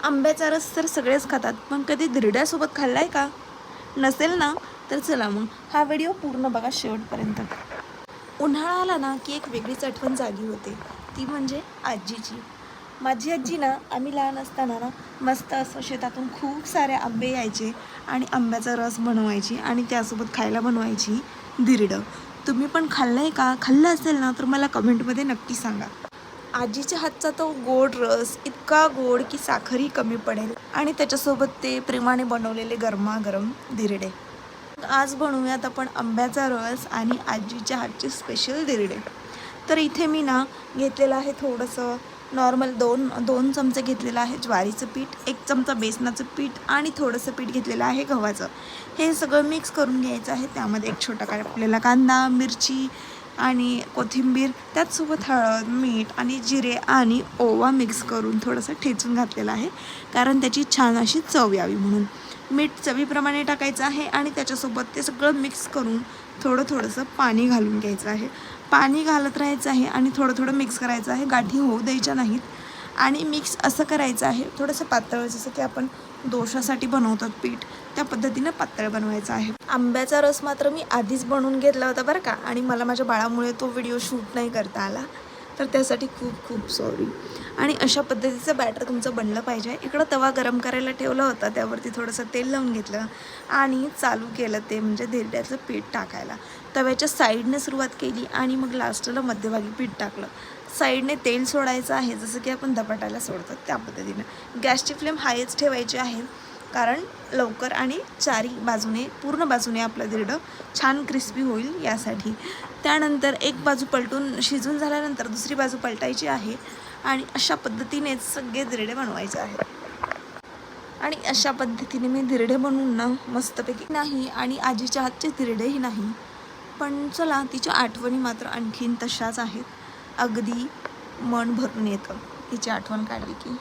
आंब्याचा रस तर सगळेच खातात, पण कधी धिरड्यासोबत खाल्लाय का? नसेल ना, तर चला मग हा व्हिडिओ पूर्ण बघा शेवटपर्यंत. उन्हाळा आला ना की एक वेगळीच आठवण जागी होते, ती म्हणजे आजीची. माझी आजी ना, आम्ही लहान असताना ना मस्त असं शेतातून खूप सारे आंबे यायचे आणि आंब्याचा रस बनवायची आणि त्यासोबत खायला बनवायची धिरडं. तुम्ही पण खाल्लं आहे का? खाल्लं असेल ना तर मला कमेंटमध्ये नक्की सांगा. आजीच्या हातचा तो गोड रस इतका गोड की साखरही कमी पडेल आणि त्याच्यासोबत ते प्रेमाने बनवलेले गरमागरम धिरडे. आज बनवूयात आपण आंब्याचा रस आणि आजीच्या हातचे स्पेशल धिरडे. तर इथे मी ना घेतलेलं आहे थोडंसं नॉर्मल दोन चमचे घेतलेलं आहे ज्वारीचं पीठ, 1 चमचा बेसनाचं पीठ आणि थोडंसं पीठ घेतलेलं आहे गव्हाचं. हे सगळं मिक्स करून घ्यायचं आहे. त्यामध्ये एक छोटा कापलेला कांदा, मिरची आणि कोथिंबीर, त्याचसोबत हळद, मीठ आणि जिरे आणि ओवा मिक्स करून थोडंसं ठेचून घातलेलं आहे, कारण त्याची छान अशी चव यावी म्हणून. मीठ चवीप्रमाणे टाकायचं आहे आणि त्याच्यासोबत ते सगळं मिक्स करून थोडंसं पाणी घालून घ्यायचं आहे. पाणी घालत राहायचं आहे आणि थोडं मिक्स करायचं आहे. गाठी होऊ द्यायच्या नाहीत आणि मिक्स असं करायचं आहे थोडंसं पातळ, जसं की आपण डोशासाठी बनवतात पीठ, त्या पद्धतीनं पातळ बनवायचं आहे. आंब्याचा रस मात्र मी आधीच बनवून घेतला होता बरं का, आणि मला माझ्या बाळामुळे तो व्हिडिओ शूट नाही करता आला, तर त्यासाठी खूप सॉरी. आणि अशा पद्धतीचं बॅटर तुमचं बनलं पाहिजे. इकडं तवा गरम करायला ठेवला होता, त्यावरती थोडंसं तेल लावून घेतलं आणि चालू केलं ते म्हणजे धिरड्याचं पीठ टाकायला. तव्याच्या साईडने सुरुवात केली आणि मग लास्टला मध्यभागी पीठ टाकलं. साईडने तेल सोडायचं आहे, जसं की आपण धपाट्याला सोडतात त्या पद्धतीनं. गॅसची फ्लेम हायच ठेवायची आहे, कारण लवकर आणि पूर्ण बाजूने आपलं धिरडं छान क्रिस्पी होईल यासाठी. त्यानंतर एक बाजू पलटून शिजून झाल्यानंतर दुसरी बाजू पलटायची आहे आणि अशा पद्धतीनेच सगळे धिरडे बनवायचे आहेत. आणि अशा पद्धतीने मी धिरडे बनवून ना मस्तपैकी नाही, आणि आजीच्या हातचे धिरडेही नाही, पण चला तिच्या आठवणी मात्र आणखीन तशाच आहेत. अगदी मन भरून येतं तिची आठवण काढली की.